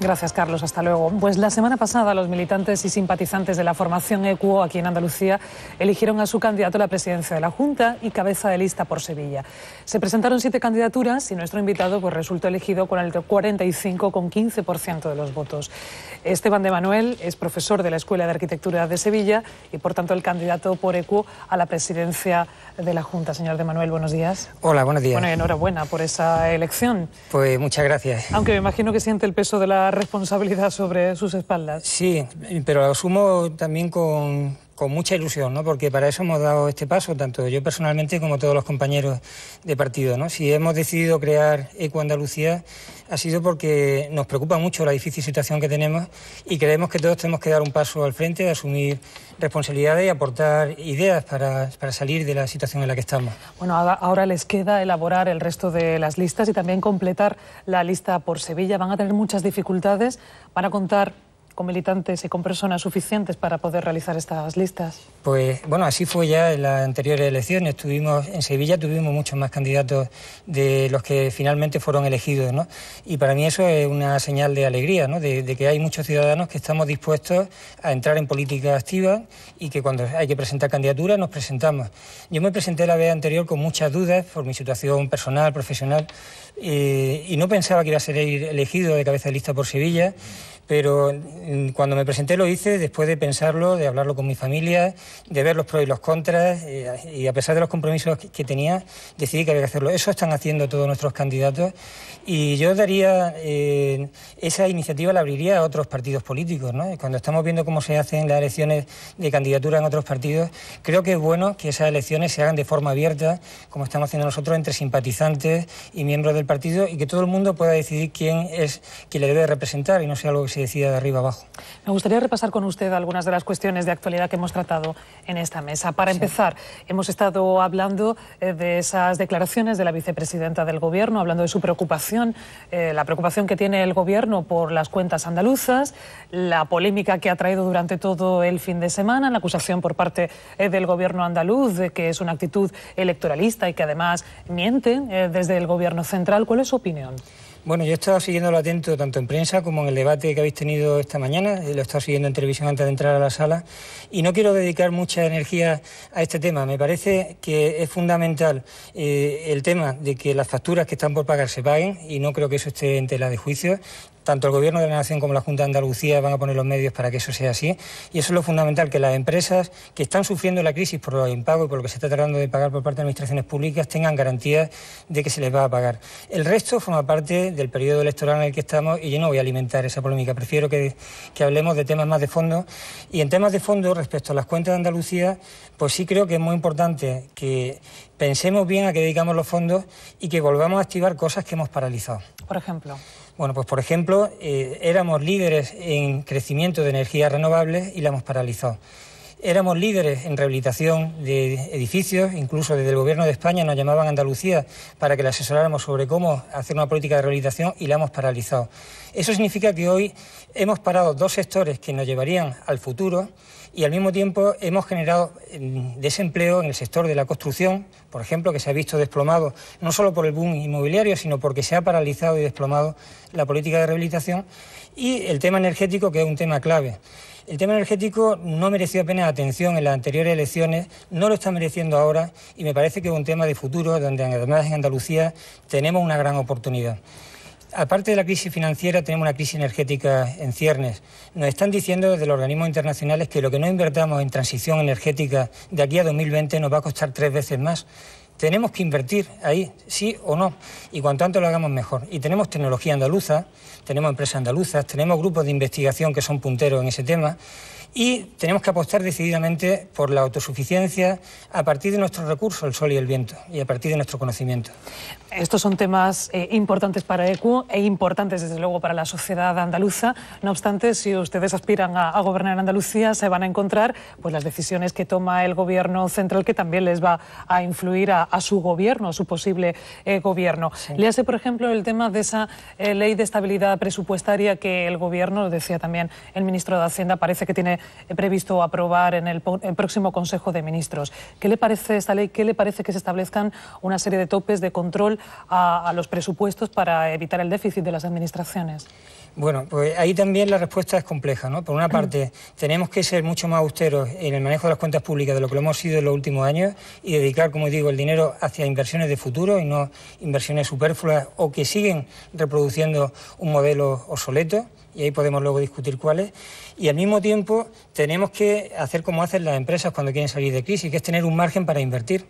Gracias, Carlos. Hasta luego. Pues la semana pasada los militantes y simpatizantes de la formación ECUO aquí en Andalucía eligieron a su candidato a la presidencia de la Junta y cabeza de lista por Sevilla. Se presentaron 7 candidaturas y nuestro invitado pues resultó elegido con el 45,15% de los votos. Esteban de Manuel es profesor de la Escuela de Arquitectura de Sevilla y por tanto el candidato por ECUO a la presidencia de la Junta. Señor de Manuel, buenos días. Hola, buenos días. Bueno, y enhorabuena por esa elección. Pues muchas gracias. Aunque me imagino que siente el peso de la responsabilidad sobre sus espaldas. Sí, pero lo asumo también con mucha ilusión, ¿no? Porque para eso hemos dado este paso, tanto yo personalmente como todos los compañeros de partido, ¿no? Si hemos decidido crear ECUO Andalucía ha sido porque nos preocupa mucho la difícil situación que tenemos y creemos que todos tenemos que dar un paso al frente, asumir responsabilidades y aportar ideas para salir de la situación en la que estamos. Bueno, ahora les queda elaborar el resto de las listas y también completar la lista por Sevilla. Van a tener muchas dificultades para contar con militantes y con personas suficientes para poder realizar estas listas. Pues bueno, así fue ya en las anteriores elecciones. En Sevilla tuvimos muchos más candidatos de los que finalmente fueron elegidos, ¿no? Y para mí eso es una señal de alegría, ¿no? De que hay muchos ciudadanos que estamos dispuestos a entrar en política activa y que cuando hay que presentar candidaturas nos presentamos. Yo me presenté la vez anterior con muchas dudas por mi situación personal, profesional, y no pensaba que iba a ser elegido de cabeza de lista por Sevilla, pero cuando me presenté lo hice después de pensarlo, de hablarlo con mi familia, de ver los pros y los contras, y a pesar de los compromisos que tenía, decidí que había que hacerlo. Eso están haciendo todos nuestros candidatos y yo daría esa iniciativa, la abriría a otros partidos políticos, ¿no? Cuando estamos viendo cómo se hacen las elecciones de candidatura en otros partidos, creo que es bueno que esas elecciones se hagan de forma abierta, como estamos haciendo nosotros, entre simpatizantes y miembros del partido, y que todo el mundo pueda decidir quién es quien le debe representar y no sea algo que se decida de arriba abajo. Me gustaría repasar con usted algunas de las cuestiones de actualidad que hemos tratado en esta mesa. Para empezar, hemos estado hablando de esas declaraciones de la vicepresidenta del Gobierno, hablando de su preocupación, la preocupación que tiene el Gobierno por las cuentas andaluzas, la polémica que ha traído durante todo el fin de semana, la acusación por parte del Gobierno andaluz de que es una actitud electoralista y que además miente desde el Gobierno central. ¿Cuál es su opinión? Bueno, yo he estado siguiéndolo atento tanto en prensa como en el debate que habéis tenido esta mañana, lo he estado siguiendo en televisión antes de entrar a la sala y no quiero dedicar mucha energía a este tema. Me parece que es fundamental el tema de que las facturas que están por pagar se paguen y no creo que eso esté en tela de juicio. Tanto el Gobierno de la Nación como la Junta de Andalucía van a poner los medios para que eso sea así. Y eso es lo fundamental, que las empresas que están sufriendo la crisis por los impagos y por lo que se está tratando de pagar por parte de administraciones públicas tengan garantías de que se les va a pagar. El resto forma parte del periodo electoral en el que estamos y yo no voy a alimentar esa polémica. Prefiero que hablemos de temas más de fondo. Y en temas de fondo, respecto a las cuentas de Andalucía, pues sí creo que es muy importante que pensemos bien a qué dedicamos los fondos y que volvamos a activar cosas que hemos paralizado. Por ejemplo. Bueno, pues por ejemplo, éramos líderes en crecimiento de energías renovables y la hemos paralizado. Éramos líderes en rehabilitación de edificios, incluso desde el Gobierno de España nos llamaban a Andalucía para que le asesoráramos sobre cómo hacer una política de rehabilitación y la hemos paralizado. Eso significa que hoy hemos parado 2 sectores que nos llevarían al futuro y al mismo tiempo hemos generado desempleo en el sector de la construcción, por ejemplo, que se ha visto desplomado no solo por el boom inmobiliario, sino porque se ha paralizado y desplomado la política de rehabilitación, y el tema energético, que es un tema clave. El tema energético no mereció apenas atención en las anteriores elecciones, no lo está mereciendo ahora y me parece que es un tema de futuro donde además en Andalucía tenemos una gran oportunidad. Aparte de la crisis financiera, tenemos una crisis energética en ciernes. Nos están diciendo desde los organismos internacionales que lo que no invertamos en transición energética de aquí a 2020 nos va a costar 3 veces más. Tenemos que invertir ahí, sí o no, y cuanto antes lo hagamos mejor. Y tenemos tecnología andaluza, tenemos empresas andaluzas, tenemos grupos de investigación que son punteros en ese tema y tenemos que apostar decididamente por la autosuficiencia a partir de nuestros recursos, el sol y el viento, y a partir de nuestro conocimiento. Estos son temas importantes para ECUO e importantes, desde luego, para la sociedad andaluza. No obstante, si ustedes aspiran a gobernar Andalucía, se van a encontrar pues, las decisiones que toma el Gobierno central, que también les va a influir a su gobierno, a su posible gobierno. Sí. Léase, por ejemplo, el tema de esa ley de estabilidad presupuestaria que el Gobierno, lo decía también el ministro de Hacienda, parece que tiene previsto aprobar en el próximo Consejo de Ministros. ¿Qué le parece esta ley? ¿Qué le parece que se establezcan una serie de topes de control a los presupuestos para evitar el déficit de las administraciones? Bueno, pues ahí también la respuesta es compleja, ¿no? Por una parte, tenemos que ser mucho más austeros en el manejo de las cuentas públicas de lo que lo hemos sido en los últimos años y dedicar, como digo, el dinero hacia inversiones de futuro y no inversiones superfluas o que siguen reproduciendo un modelo obsoleto, y ahí podemos luego discutir cuáles. Y al mismo tiempo tenemos que hacer como hacen las empresas cuando quieren salir de crisis, que es tener un margen para invertir.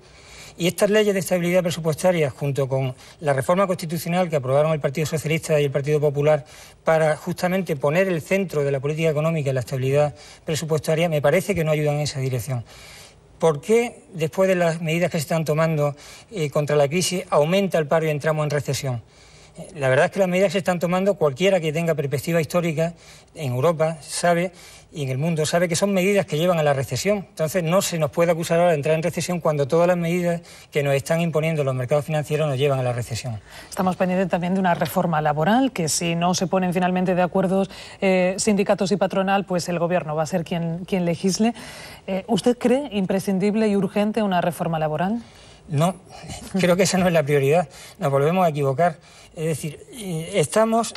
Y estas leyes de estabilidad presupuestaria, junto con la reforma constitucional que aprobaron el Partido Socialista y el Partido Popular para justamente poner el centro de la política económica en la estabilidad presupuestaria, me parece que no ayudan en esa dirección. ¿Por qué, después de las medidas que se están tomando contra la crisis, aumenta el paro y entramos en recesión? La verdad es que las medidas que se están tomando, cualquiera que tenga perspectiva histórica en Europa sabe, y en el mundo sabe, que son medidas que llevan a la recesión. Entonces no se nos puede acusar ahora de entrar en recesión cuando todas las medidas que nos están imponiendo los mercados financieros nos llevan a la recesión. Estamos pendientes también de una reforma laboral, que si no se ponen finalmente de acuerdo sindicatos y patronal, pues el Gobierno va a ser quien legisle. ¿Usted cree imprescindible y urgente una reforma laboral? No, creo que esa no es la prioridad, nos volvemos a equivocar. Es decir, estamos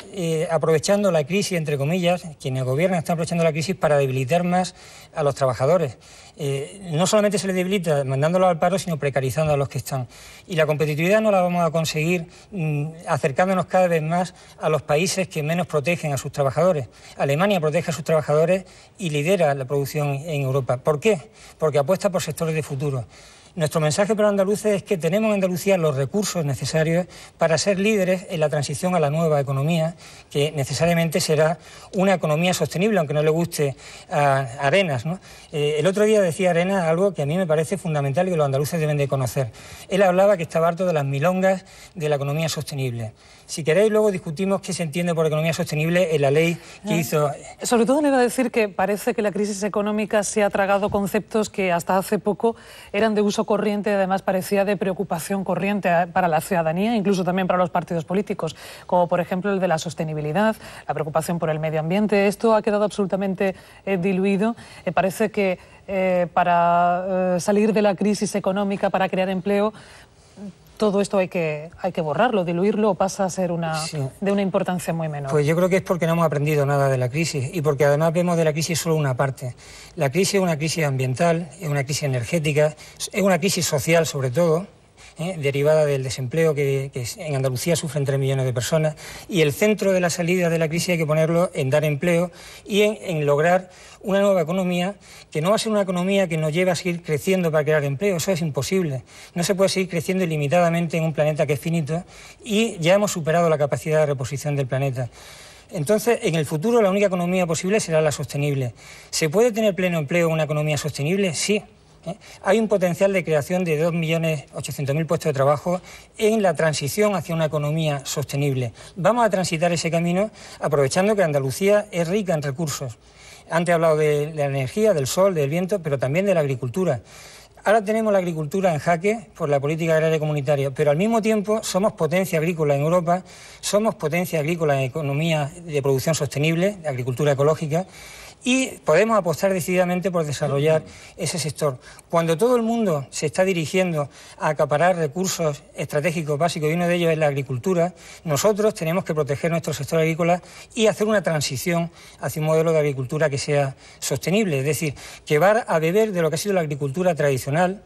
aprovechando la crisis, entre comillas, quienes gobiernan están aprovechando la crisis para debilitar más a los trabajadores. No solamente se les debilita mandándolos al paro, sino precarizando a los que están. Y la competitividad no la vamos a conseguir acercándonos cada vez más a los países que menos protegen a sus trabajadores. Alemania protege a sus trabajadores y lidera la producción en Europa. ¿Por qué? Porque apuesta por sectores de futuro. Nuestro mensaje para los andaluces es que tenemos en Andalucía los recursos necesarios para ser líderes en la transición a la nueva economía, que necesariamente será una economía sostenible, aunque no le guste a Arenas, ¿no? El otro día decía Arenas algo que a mí me parece fundamental y que los andaluces deben de conocer. Él hablaba que estaba harto de las milongas de la economía sostenible. Si queréis, luego discutimos qué se entiende por economía sostenible en la ley que hizo... Sobre todo le iba a decir que parece que la crisis económica se ha tragado conceptos que hasta hace poco eran de uso corriente, además parecía de preocupación corriente para la ciudadanía, incluso también para los partidos políticos, como por ejemplo el de la sostenibilidad, la preocupación por el medio ambiente. Esto ha quedado absolutamente diluido. Parece que para salir de la crisis económica, para crear empleo, todo esto hay que borrarlo, diluirlo, o pasa a ser de una importancia muy menor. Pues yo creo que es porque no hemos aprendido nada de la crisis y porque además vemos de la crisis solo una parte. La crisis es una crisis ambiental, es una crisis energética, es una crisis social sobre todo, derivada del desempleo que en Andalucía sufren 3 millones de personas, y el centro de la salida de la crisis hay que ponerlo en dar empleo y en lograr una nueva economía que no va a ser una economía que nos lleve a seguir creciendo para crear empleo. Eso es imposible. No se puede seguir creciendo ilimitadamente en un planeta que es finito y ya hemos superado la capacidad de reposición del planeta. Entonces, en el futuro la única economía posible será la sostenible. ¿Se puede tener pleno empleo en una economía sostenible? Sí. Hay un potencial de creación de 2.800.000 puestos de trabajo en la transición hacia una economía sostenible. Vamos a transitar ese camino aprovechando que Andalucía es rica en recursos. Antes he hablado de la energía, del sol, del viento, pero también de la agricultura. Ahora tenemos la agricultura en jaque por la política agraria comunitaria, pero al mismo tiempo somos potencia agrícola en Europa, somos potencia agrícola en economía de producción sostenible, de agricultura ecológica, y podemos apostar decididamente por desarrollar ese sector. Cuando todo el mundo se está dirigiendo a acaparar recursos estratégicos básicos, y uno de ellos es la agricultura, nosotros tenemos que proteger nuestro sector agrícola y hacer una transición hacia un modelo de agricultura que sea sostenible, es decir, que va a beber de lo que ha sido la agricultura tradicional,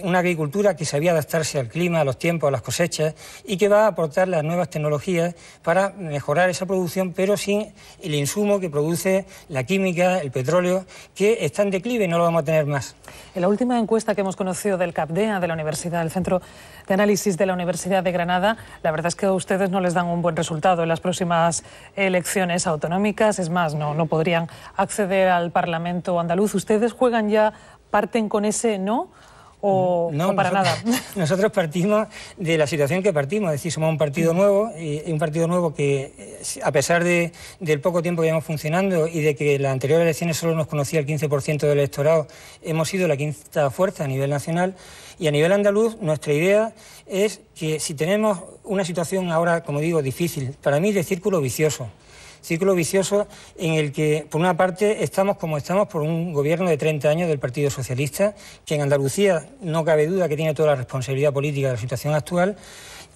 una agricultura que sabía adaptarse al clima, a los tiempos, a las cosechas, y que va a aportar las nuevas tecnologías para mejorar esa producción, pero sin el insumo que produce la química, el petróleo, que está en declive y no lo vamos a tener más. En la última encuesta que hemos conocido del CAPDEA, de la Universidad, del Centro de Análisis de la Universidad de Granada, la verdad es que a ustedes no les dan un buen resultado en las próximas elecciones autonómicas. Es más, no podrían acceder al Parlamento andaluz. ¿Ustedes parten con ese no? ¿O para nada? Nosotros partimos de la situación que partimos, es decir, somos un partido nuevo, y un partido nuevo que, a pesar del poco tiempo que llevamos funcionando y de que en las anteriores elecciones solo nos conocía el 15% del electorado, hemos sido la quinta fuerza a nivel nacional, y a nivel andaluz nuestra idea es que si tenemos una situación ahora, como digo, difícil, para mí de círculo vicioso en el que, por una parte, estamos como estamos por un gobierno de 30 años del Partido Socialista, que en Andalucía no cabe duda que tiene toda la responsabilidad política de la situación actual,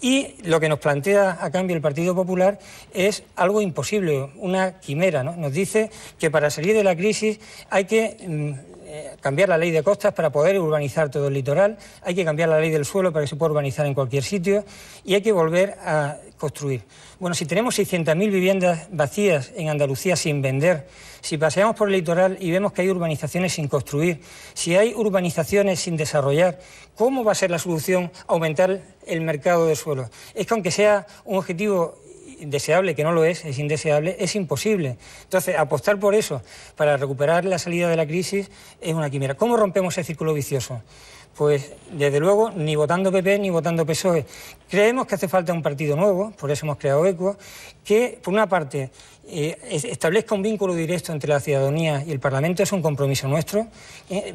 Y lo que nos plantea a cambio el Partido Popular es algo imposible, una quimera, ¿no? Nos dice que para salir de la crisis hay que cambiar la ley de costas para poder urbanizar todo el litoral, hay que cambiar la ley del suelo para que se pueda urbanizar en cualquier sitio y hay que volver a construir. Bueno, si tenemos 600.000 viviendas vacías en Andalucía sin vender, si paseamos por el litoral y vemos que hay urbanizaciones sin construir, si hay urbanizaciones sin desarrollar, ¿cómo va a ser la solución aumentar el mercado de suelo? Es que aunque sea un objetivo deseable, que no lo es indeseable, es imposible. Entonces, apostar por eso para recuperar la salida de la crisis es una quimera. ¿Cómo rompemos ese círculo vicioso? Pues, desde luego, ni votando PP ni votando PSOE. Creemos que hace falta un partido nuevo, por eso hemos creado ECUO, que, por una parte, establezca un vínculo directo entre la ciudadanía y el Parlamento, es un compromiso nuestro.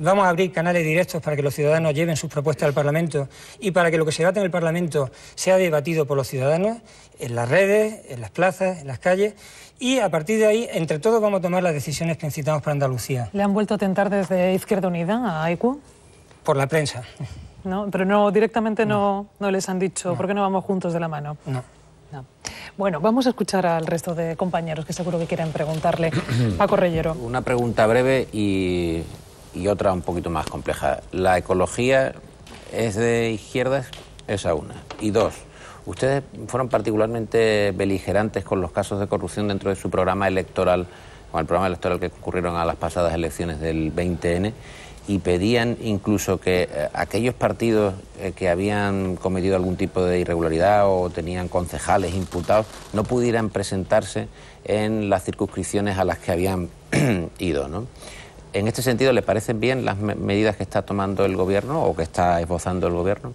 Vamos a abrir canales directos para que los ciudadanos lleven sus propuestas al Parlamento y para que lo que se debate en el Parlamento sea debatido por los ciudadanos, en las redes, en las plazas, en las calles, y a partir de ahí, entre todos, vamos a tomar las decisiones que necesitamos para Andalucía. ¿Le han vuelto a tentar desde Izquierda Unida a ECUO? Por la prensa. No, pero no, directamente no les han dicho, ¿por qué no vamos juntos de la mano? No. Bueno, vamos a escuchar al resto de compañeros que seguro que quieren preguntarle. Paco Reyero. Una pregunta breve y otra un poquito más compleja. ¿La ecología es de izquierdas? Esa una. Y dos, ustedes fueron particularmente beligerantes con los casos de corrupción dentro de su programa electoral, con el programa electoral que concurrieron a las pasadas elecciones del 20N, y pedían incluso que aquellos partidos que habían cometido algún tipo de irregularidad o tenían concejales imputados no pudieran presentarse en las circunscripciones a las que habían ido, ¿no? En este sentido, ¿le parecen bien las medidas que está tomando el Gobierno o que está esbozando el Gobierno?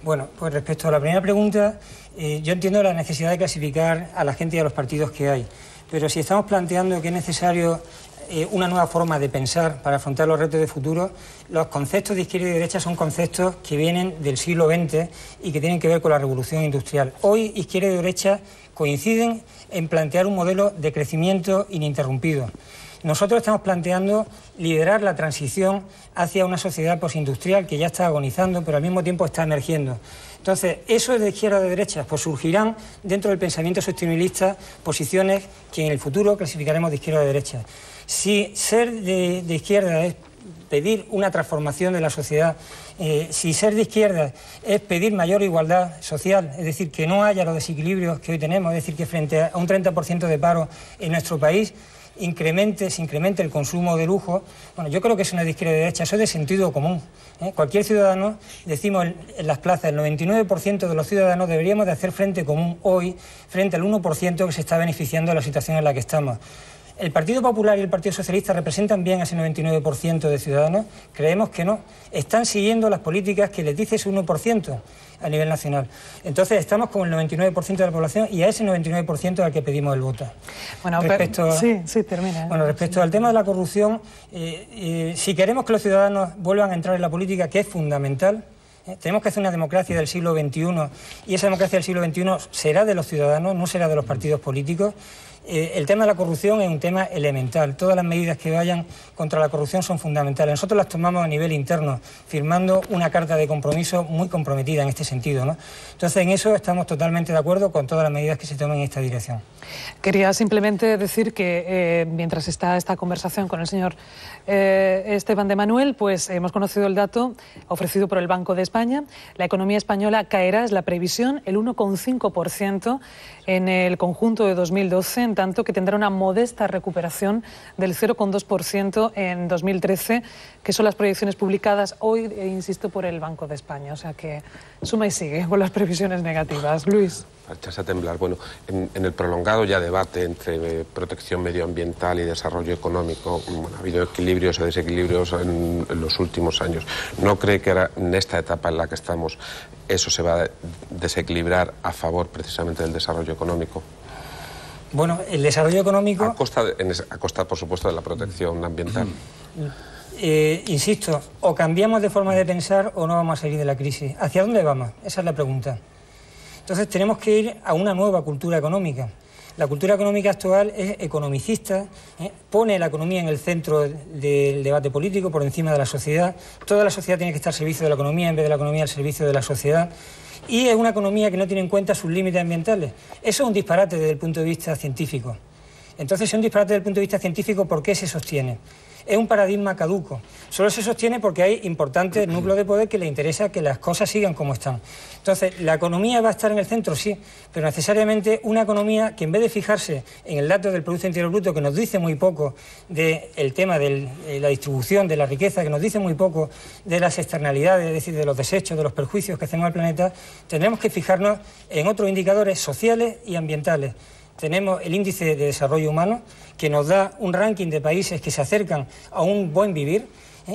Bueno, pues respecto a la primera pregunta, yo entiendo la necesidad de clasificar a la gente y a los partidos que hay, pero si estamos planteando que es necesario una nueva forma de pensar para afrontar los retos de futuro, los conceptos de izquierda y derecha son conceptos que vienen del siglo XX y que tienen que ver con la revolución industrial. Hoy izquierda y derecha coinciden en plantear un modelo de crecimiento ininterrumpido. Nosotros estamos planteando liderar la transición hacia una sociedad postindustrial que ya está agonizando, pero al mismo tiempo está emergiendo. Entonces, eso es de izquierda o de derecha, pues surgirán dentro del pensamiento sostenibilista posiciones que en el futuro clasificaremos de izquierda o de derecha. Si ser de izquierda es pedir una transformación de la sociedad, si ser de izquierda es pedir mayor igualdad social, es decir, que no haya los desequilibrios que hoy tenemos, es decir, que frente a un 30% de paro en nuestro país se incremente el consumo de lujo, bueno, yo creo que eso no es de izquierda y de derecha, eso es de sentido común. Cualquier ciudadano, decimos en las plazas, el 99% de los ciudadanos deberíamos de hacer frente común hoy frente al 1% que se está beneficiando de la situación en la que estamos. ¿El Partido Popular y el Partido Socialista representan bien a ese 99% de ciudadanos? Creemos que no. Están siguiendo las políticas que les dice ese 1% a nivel nacional. Entonces estamos con el 99% de la población y a ese 99% al que pedimos el voto. Bueno, termina. Bueno, respecto al tema de la corrupción, si queremos que los ciudadanos vuelvan a entrar en la política, que es fundamental, tenemos que hacer una democracia del siglo XXI y esa democracia del siglo XXI será de los ciudadanos, no será de los partidos políticos. El tema de la corrupción es un tema elemental. Todas las medidas que vayan contra la corrupción son fundamentales. Nosotros las tomamos a nivel interno, firmando una carta de compromiso muy comprometida en este sentido, ¿no? Entonces, en eso estamos totalmente de acuerdo con todas las medidas que se tomen en esta dirección. Quería simplemente decir que mientras está esta conversación con el señor Esteban de Manuel, pues hemos conocido el dato ofrecido por el Banco de España. La economía española caerá, es la previsión, el 1,5% en el conjunto de 2012, en tanto que tendrá una modesta recuperación del 0,2% en 2013, que son las proyecciones publicadas hoy, insisto, por el Banco de España. O sea que suma y sigue con las previsiones negativas. Luis. Echarse a temblar. Bueno, en el prolongado ya debate entre protección medioambiental y desarrollo económico, bueno, ha habido equilibrios o desequilibrios en los últimos años. ¿No cree que ahora, en esta etapa en la que estamos, eso se va a desequilibrar a favor precisamente del desarrollo económico? Bueno, el desarrollo económico... A costa, por supuesto, de la protección ambiental. Insisto, o cambiamos de forma de pensar o no vamos a salir de la crisis. ¿Hacia dónde vamos? Esa es la pregunta. Entonces tenemos que ir a una nueva cultura económica. La cultura económica actual es economicista, pone la economía en el centro del debate político, por encima de la sociedad. Toda la sociedad tiene que estar al servicio de la economía en vez de la economía al servicio de la sociedad. y es una economía que no tiene en cuenta sus límites ambientales. Eso es un disparate desde el punto de vista científico. Entonces, es un disparate desde el punto de vista científico, ¿por qué se sostiene? Es un paradigma caduco. Solo se sostiene porque hay importantes núcleos de poder que les interesa que las cosas sigan como están. Entonces, ¿la economía va a estar en el centro? Sí, pero necesariamente una economía que en vez de fijarse en el dato del Producto Interior Bruto, que nos dice muy poco del tema de la distribución de la riqueza, que nos dice muy poco de las externalidades, es decir, de los desechos, de los perjuicios que hacemos al planeta, tendremos que fijarnos en otros indicadores sociales y ambientales. Tenemos el índice de desarrollo humano, que nos da un ranking de países que se acercan a un buen vivir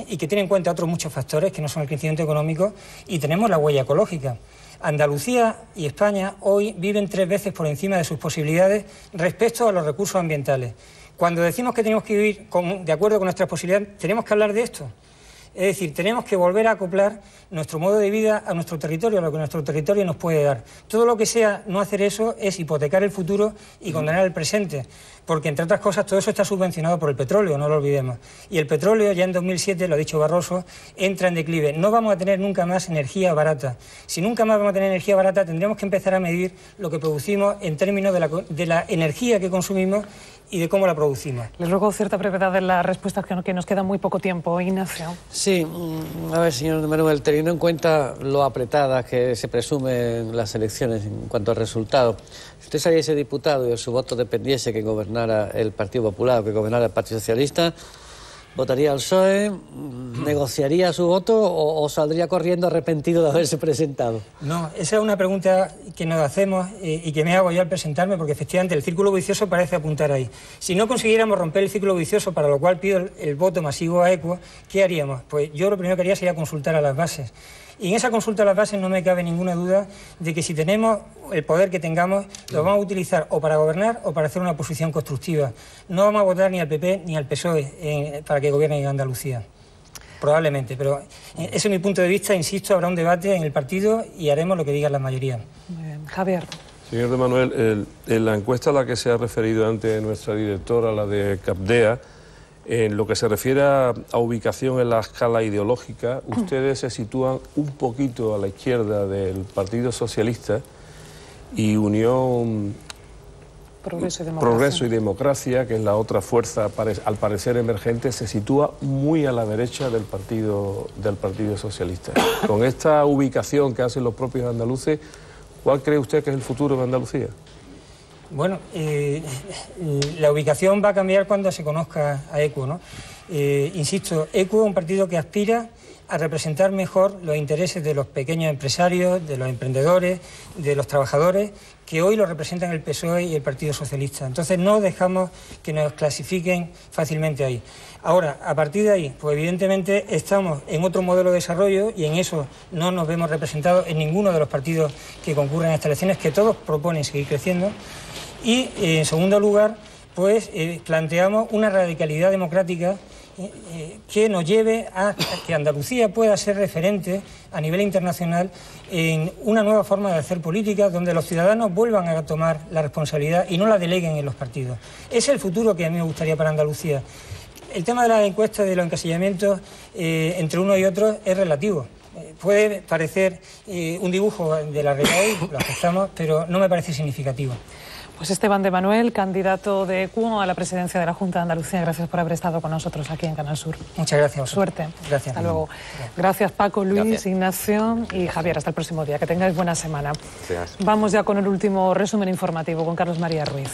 y que tiene en cuenta otros muchos factores que no son el crecimiento económico, y tenemos la huella ecológica. Andalucía y España hoy viven 3 veces por encima de sus posibilidades respecto a los recursos ambientales. Cuando decimos que tenemos que vivir de acuerdo con nuestras posibilidades, tenemos que hablar de esto. Es decir, tenemos que volver a acoplar nuestro modo de vida a nuestro territorio, a lo que nuestro territorio nos puede dar. Todo lo que sea no hacer eso es hipotecar el futuro y condenar el presente, porque entre otras cosas todo eso está subvencionado por el petróleo, no lo olvidemos. Y el petróleo, ya en 2007, lo ha dicho Barroso, entra en declive. No vamos a tener nunca más energía barata. Si nunca más vamos a tener energía barata, tendremos que empezar a medir lo que producimos en términos de la energía que consumimos y de cómo la producimos. Les ruego cierta brevedad en las respuestas, que nos queda muy poco tiempo. Ignacio. Sí, a ver, señor Manuel, teniendo en cuenta lo apretadas que se presumen las elecciones en cuanto al resultado, si usted saliese diputado y de su voto dependiese que gobernara el Partido Popular o que gobernara el Partido Socialista, ¿votaría al PSOE, negociaría su voto o saldría corriendo arrepentido de haberse presentado? No, esa es una pregunta que nos hacemos y que me hago yo al presentarme, porque efectivamente el círculo vicioso parece apuntar ahí. Si no consiguiéramos romper el círculo vicioso, para lo cual pido el voto masivo a ECUO, ¿qué haríamos? Pues yo lo primero que haría sería consultar a las bases. Y en esa consulta a las bases no me cabe ninguna duda de que si tenemos el poder que tengamos, lo vamos a utilizar o para gobernar o para hacer una oposición constructiva. No vamos a votar ni al PP ni al PSOE para que gobiernen en Andalucía. Probablemente, pero ese es mi punto de vista. Insisto, habrá un debate en el partido y haremos lo que diga la mayoría. Muy bien. Javier. Señor de Manuel, en la encuesta a la que se ha referido antes nuestra directora, la de Capdea, en lo que se refiere a ubicación en la escala ideológica, ustedes se sitúan un poquito a la izquierda del Partido Socialista y Unión Progreso y Democracia, que es la otra fuerza al parecer emergente, se sitúa muy a la derecha del Partido Socialista. Con esta ubicación que hacen los propios andaluces, ¿cuál cree usted que es el futuro de Andalucía? Bueno, la ubicación va a cambiar cuando se conozca a ECUO, ¿no? Insisto, ECUO es un partido que aspira a representar mejor los intereses de los pequeños empresarios, de los emprendedores, de los trabajadores, que hoy lo representan el PSOE y el Partido Socialista. Entonces no dejamos que nos clasifiquen fácilmente ahí. Ahora, a partir de ahí, pues evidentemente estamos en otro modelo de desarrollo y en eso no nos vemos representados en ninguno de los partidos que concurren a estas elecciones, que todos proponen seguir creciendo. Y en segundo lugar, pues planteamos una radicalidad democrática que nos lleve a que Andalucía pueda ser referente a nivel internacional en una nueva forma de hacer política, donde los ciudadanos vuelvan a tomar la responsabilidad y no la deleguen en los partidos. Ese es el futuro que a mí me gustaría para Andalucía. El tema de las encuestas, de los encasillamientos entre uno y otro es relativo. Puede parecer un dibujo de la realidad, lo aceptamos, pero no me parece significativo. Pues Esteban de Manuel, candidato de ECUO a la presidencia de la Junta de Andalucía, gracias por haber estado con nosotros aquí en Canal Sur. Muchas gracias. Suerte. Gracias. Hasta luego. Gracias Paco, Luis, Gracias. Ignacio y Javier. Hasta el próximo día. Que tengáis buena semana. Gracias. Vamos ya con el último resumen informativo con Carlos María Ruiz.